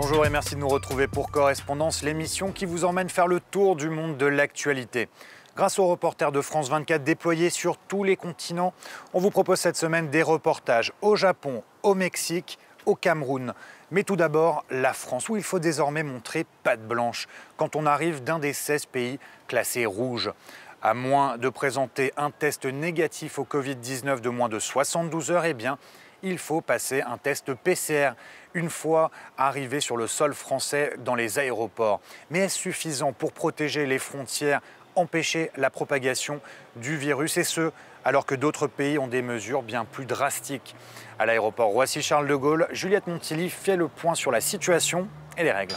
Bonjour et merci de nous retrouver pour Correspondance, l'émission qui vous emmène faire le tour du monde de l'actualité. Grâce aux reporters de France 24 déployés sur tous les continents, on vous propose cette semaine des reportages au Japon, au Mexique, au Cameroun. Mais tout d'abord, la France, où il faut désormais montrer patte blanche quand on arrive d'un des 16 pays classés rouges. À moins de présenter un test négatif au Covid-19 de moins de 72 heures, eh bien, il faut passer un test PCR une fois arrivé sur le sol français dans les aéroports. Mais est-ce suffisant pour protéger les frontières, empêcher la propagation du virus, et ce, alors que d'autres pays ont des mesures bien plus drastiques? À l'aéroport Roissy-Charles de Gaulle, Juliette Montilly fait le point sur la situation et les règles.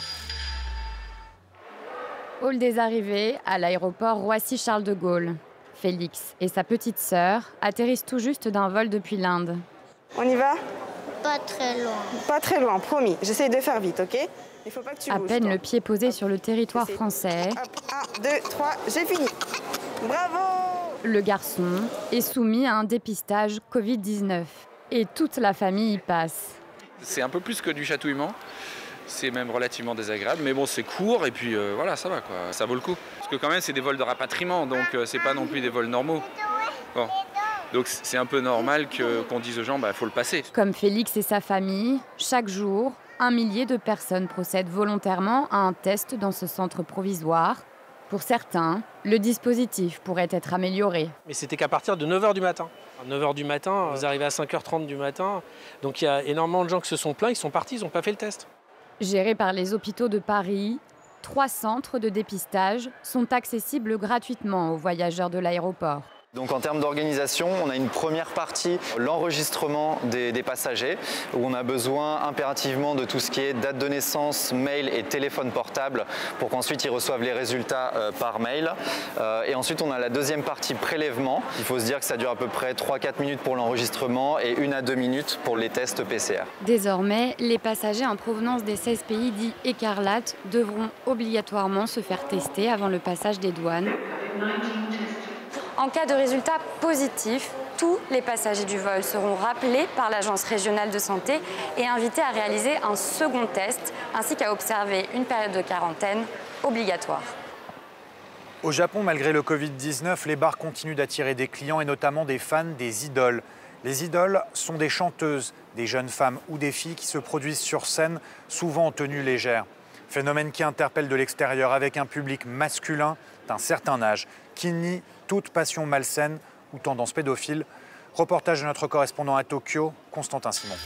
Hall des arrivées à l'aéroport Roissy-Charles de Gaulle. Félix et sa petite sœur atterrissent tout juste d'un vol depuis l'Inde. On y va? Pas très loin. Pas très loin, promis. J'essaye de faire vite, ok? Il faut pas que tu bouges. À peine toi. le pied posé sur le territoire français, Hop, 1, 2, 3, j'ai fini. Bravo! le garçon est soumis à un dépistage Covid-19. Et toute la famille y passe. C'est un peu plus que du chatouillement. C'est même relativement désagréable, mais bon, c'est court et puis voilà, ça va quoi, ça vaut le coup. Parce que quand même, c'est des vols de rapatriement, donc c'est pas non plus des vols normaux. Bon. Donc c'est un peu normal qu'on dise aux gens, bah faut le passer. Comme Félix et sa famille, chaque jour, 1 millier de personnes procèdent volontairement à un test dans ce centre provisoire. Pour certains, le dispositif pourrait être amélioré. Mais c'était qu'à partir de 9h du matin. À 9h du matin, vous arrivez à 5h30 du matin. Donc il y a énormément de gens qui se sont plaints, ils sont partis, ils n'ont pas fait le test. Gérés par les hôpitaux de Paris, 3 centres de dépistage sont accessibles gratuitement aux voyageurs de l'aéroport. Donc en termes d'organisation, on a une première partie, l'enregistrement des passagers, où on a besoin impérativement de tout ce qui est date de naissance, mail et téléphone portable, pour qu'ensuite ils reçoivent les résultats par mail. Et ensuite on a la deuxième partie, prélèvement. Il faut se dire que ça dure à peu près 3-4 minutes pour l'enregistrement et 1 à 2 minutes pour les tests PCR. Désormais, les passagers en provenance des 16 pays dits écarlates devront obligatoirement se faire tester avant le passage des douanes. En cas de résultat positif, tous les passagers du vol seront rappelés par l'Agence régionale de santé et invités à réaliser un second test, ainsi qu'à observer une période de quarantaine obligatoire. Au Japon, malgré le Covid-19, les bars continuent d'attirer des clients et notamment des fans des idoles. Les idoles sont des chanteuses, des jeunes femmes ou des filles qui se produisent sur scène, souvent en tenue légère. Phénomène qui interpelle de l'extérieur avec un public masculin d'un certain âge qui nie toute passion malsaine ou tendance pédophile. Reportage de notre correspondant à Tokyo, Constantin Simon.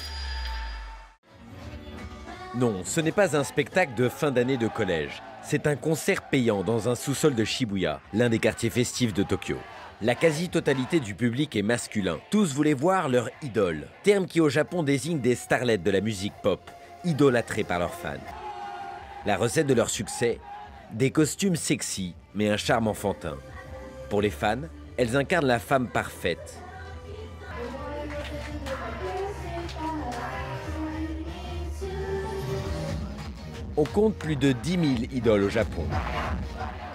Non, ce n'est pas un spectacle de fin d'année de collège. C'est un concert payant dans un sous-sol de Shibuya, l'un des quartiers festifs de Tokyo. La quasi-totalité du public est masculin. Tous voulaient voir leur idole, terme qui au Japon désigne des starlets de la musique pop, idolâtrées par leurs fans. La recette de leur succès, des costumes sexy, mais un charme enfantin. Pour les fans, elles incarnent la femme parfaite. On compte plus de 10 000 idoles au Japon.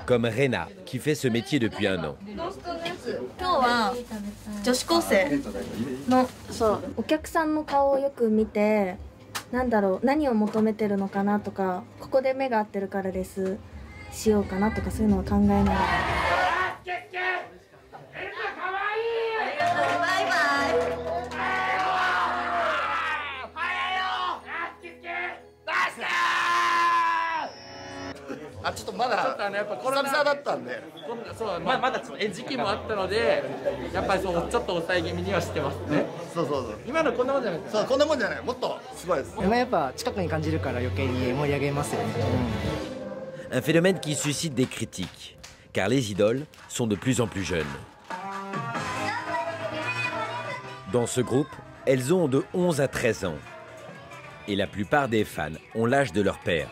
Comme Rena, qui fait ce métier depuis 1 an. 女子高生のそうお客さんの顔をよく見てなんだろう何を求めてるのかなとかここで目が合ってるからですしようかなとかそういうのを考えながら。ちょっとまだやっぱ久々だったんで、そうまだ時期もあったので、やっぱりそうちょっと抑え気味にはしてますね。そうそうそう。今のこんなもんじゃない。そうこんなもんじゃない。もっとすごいです。やっぱ近くに感じるから余計に盛り上げますよね。Un phénomène qui suscite des critiques, car les idoles sont de plus en plus jeunes. Dans ce groupe, elles ont de 11 à 13 ans. Et la plupart des fans ont l'âge de leur père.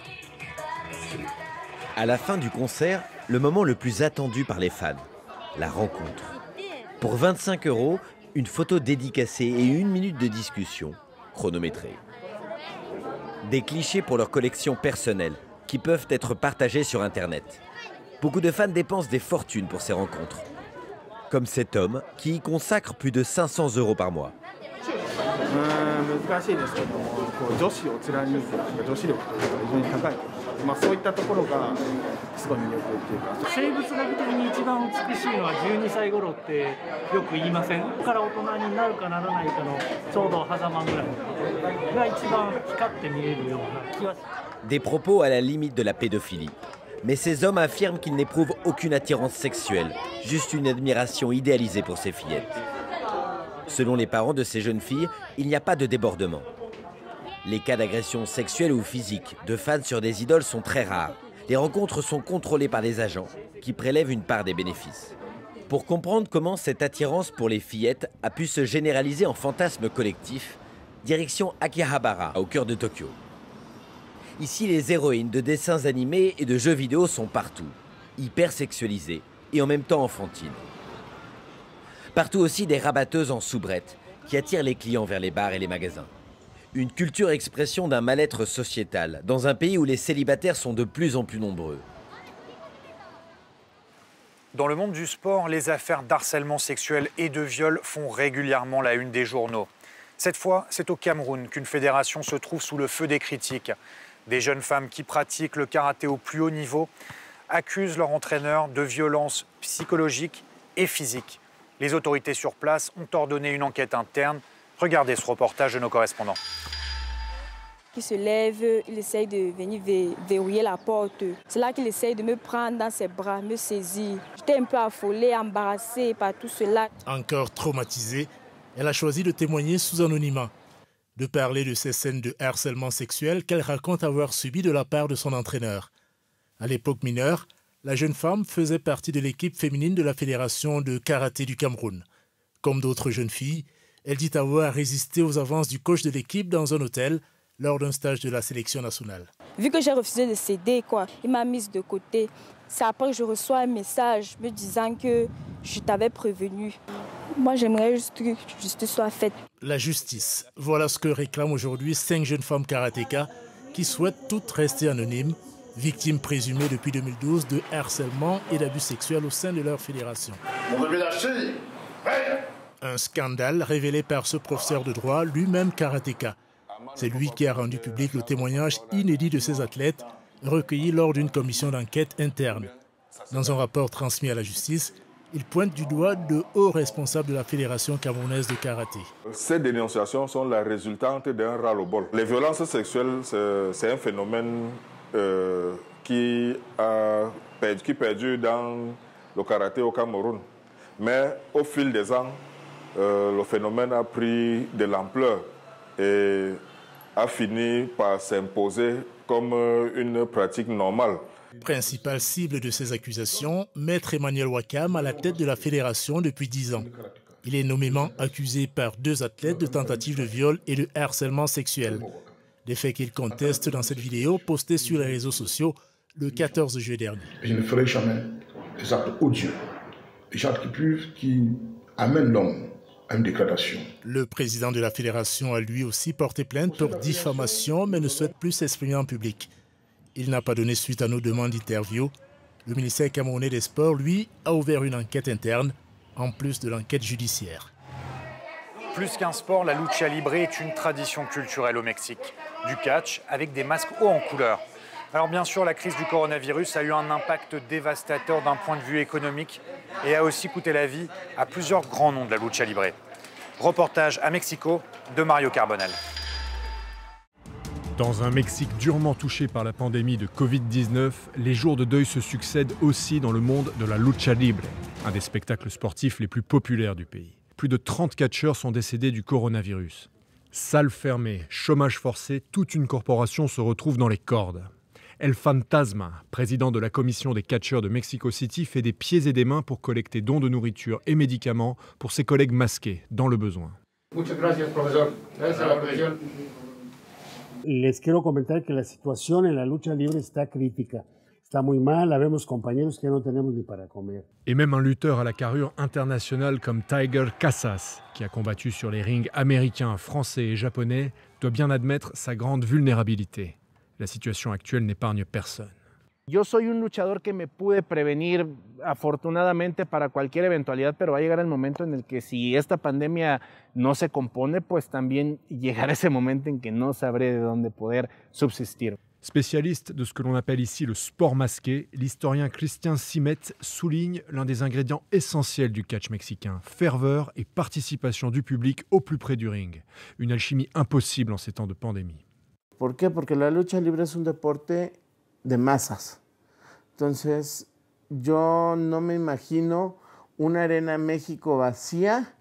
À la fin du concert, le moment le plus attendu par les fans, la rencontre. Pour 25 €, une photo dédicacée et 1 minute de discussion, chronométrée. Des clichés pour leur collection personnelle, qui peuvent être partagés sur Internet. Beaucoup de fans dépensent des fortunes pour ces rencontres. Comme cet homme qui y consacre plus de 500 € par mois. 難しいですけども、女子を貫く女子力というのが非常に高い、そういったところがすごい魅力っていうか。生物学的に一番美しいのは12歳頃ってよく言いません？ここから大人になるかならないかのちょうど狭間ぐらいが一番光って見えるような気はします。Des propos à la limite de la pédophilie. Mais ces hommes affirment qu'ils n'éprouvent aucune attirance sexuelle, juste une admiration idéalisée pour ces fillettes. Selon les parents de ces jeunes filles, il n'y a pas de débordement. Les cas d'agression sexuelle ou physique de fans sur des idoles sont très rares. Les rencontres sont contrôlées par des agents qui prélèvent une part des bénéfices. Pour comprendre comment cette attirance pour les fillettes a pu se généraliser en fantasme collectif, direction Akihabara, au cœur de Tokyo. Ici, les héroïnes de dessins animés et de jeux vidéo sont partout, hyper sexualisées et en même temps enfantines. Partout aussi des rabatteuses en soubrette qui attirent les clients vers les bars et les magasins. Une culture expression d'un mal-être sociétal dans un pays où les célibataires sont de plus en plus nombreux. Dans le monde du sport, les affaires d'harcèlement sexuel et de viol font régulièrement la une des journaux. Cette fois, c'est au Cameroun qu'une fédération se trouve sous le feu des critiques. Des jeunes femmes qui pratiquent le karaté au plus haut niveau accusent leur entraîneur de violences psychologiques et physiques. Les autorités sur place ont ordonné une enquête interne. Regardez ce reportage de nos correspondants. Il se lève, il essaye de venir verrouiller la porte. C'est là qu'il essaye de me prendre dans ses bras, me saisir. J'étais un peu affolée, embarrassée par tout cela. Encore traumatisée, elle a choisi de témoigner sous anonymat, de parler de ces scènes de harcèlement sexuel qu'elle raconte avoir subies de la part de son entraîneur. À l'époque mineure, la jeune femme faisait partie de l'équipe féminine de la Fédération de karaté du Cameroun. Comme d'autres jeunes filles, elle dit avoir résisté aux avances du coach de l'équipe dans un hôtel lors d'un stage de la sélection nationale. Vu que j'ai refusé de céder, il m'a mise de côté. C'est après que je reçois un message me disant que je t'avais prévenu. Moi, j'aimerais juste que justice soit faite. La justice, voilà ce que réclament aujourd'hui 5 jeunes femmes karatékas qui souhaitent toutes rester anonymes, victimes présumées depuis 2012 de harcèlement et d'abus sexuels au sein de leur fédération. Un scandale révélé par ce professeur de droit, lui-même karatéka. C'est lui qui a rendu public le témoignage inédit de ces athlètes recueillis lors d'une commission d'enquête interne. Dans un rapport transmis à la justice, il pointe du doigt de hauts responsables de la Fédération camerounaise de karaté. Ces dénonciations sont la résultante d'un ras-le-bol. Les violences sexuelles, c'est un phénomène qui perdure dans le karaté au Cameroun. Mais au fil des ans, le phénomène a pris de l'ampleur et a fini par s'imposer comme une pratique normale. Principale cible de ces accusations, Maître Emmanuel Wakam à la tête de la fédération depuis 10 ans. Il est nommément accusé par 2 athlètes de tentative de viol et de harcèlement sexuel. Des faits qu'il conteste dans cette vidéo postée sur les réseaux sociaux le 14 juillet dernier. Je ne ferai jamais des actes odieux, des actes qui amènent l'homme à une dégradation. Le président de la fédération a lui aussi porté plainte pour diffamation mais ne souhaite plus s'exprimer en public. Il n'a pas donné suite à nos demandes d'interview. Le ministère camerounais des Sports, lui, a ouvert une enquête interne, en plus de l'enquête judiciaire. Plus qu'un sport, la lucha libre est une tradition culturelle au Mexique. Du catch avec des masques hauts en couleur. Alors bien sûr, la crise du coronavirus a eu un impact dévastateur d'un point de vue économique et a aussi coûté la vie à plusieurs grands noms de la lucha libre. Reportage à Mexico de Mario Carbonell. Dans un Mexique durement touché par la pandémie de Covid-19, les jours de deuil se succèdent aussi dans le monde de la lucha libre, un des spectacles sportifs les plus populaires du pays. Plus de 30 catcheurs sont décédés du coronavirus. Salles fermées, chômage forcé, toute une corporation se retrouve dans les cordes. El Fantasma, président de la commission des catcheurs de Mexico City, fait des pieds et des mains pour collecter dons de nourriture et médicaments pour ses collègues masqués, dans le besoin. Muchas gracias, profesor. Gracias a la comisión. Les quiero comentar que la situación en la lucha libre está crítica. Está muy mal, habemos compañeros que no tenemos ni para comer. Et même un lutteur à la carrure internationale comme Tiger Casas, qui a combattu sur les rings américains, français et japonais, doit bien admettre sa grande vulnérabilité. La situation actuelle n'épargne personne. Yo soy un luchador que me pude prevenir afortunadamente para cualquier eventualidad, pero va a llegar el momento en el que si esta pandemia no se compone, pues también llegará ese momento en que no sabré de dónde poder subsistir. Spécialiste de ce que l'on appelle ici le sport masqué, l'historien Christian Simet souligne l'un des ingrédients essentiels du catch mexicain, ferveur et participation du public au plus près du ring. Une alchimie impossible en ces temps de pandémie. ¿Por qué? Porque la lucha libre es un deporte de masas. Entonces, yo no me imagino una Arena México vacía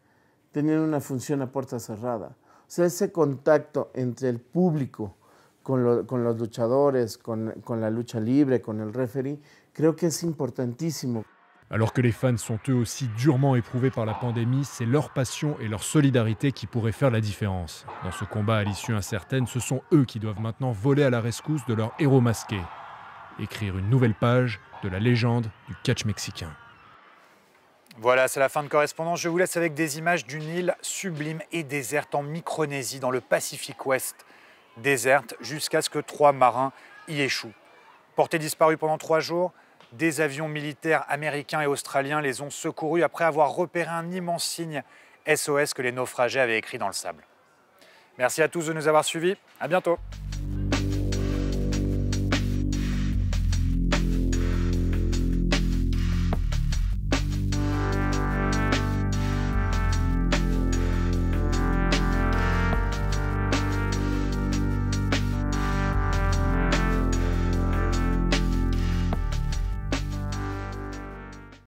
teniendo una función a puerta cerrada. O sea, ese contacto entre el público con los luchadores, con la lucha libre, con el referee, creo que es importantísimo. Alors que les fans sont eux aussi durement éprouvés par la pandémie, c'est leur passion et leur solidarité qui pourraient faire la différence. Dans ce combat à l'issue incertaine, ce sont eux qui doivent maintenant voler à la rescousse de leur héros masqué. Écrire une nouvelle page de la légende du catch mexicain. Voilà, c'est la fin de Correspondance. Je vous laisse avec des images d'une île sublime et déserte en Micronésie, dans le Pacifique Ouest. Déserte jusqu'à ce que 3 marins y échouent. Portés disparus pendant 3 jours, des avions militaires américains et australiens les ont secourus après avoir repéré un immense signe SOS que les naufragés avaient écrit dans le sable. Merci à tous de nous avoir suivis. À bientôt.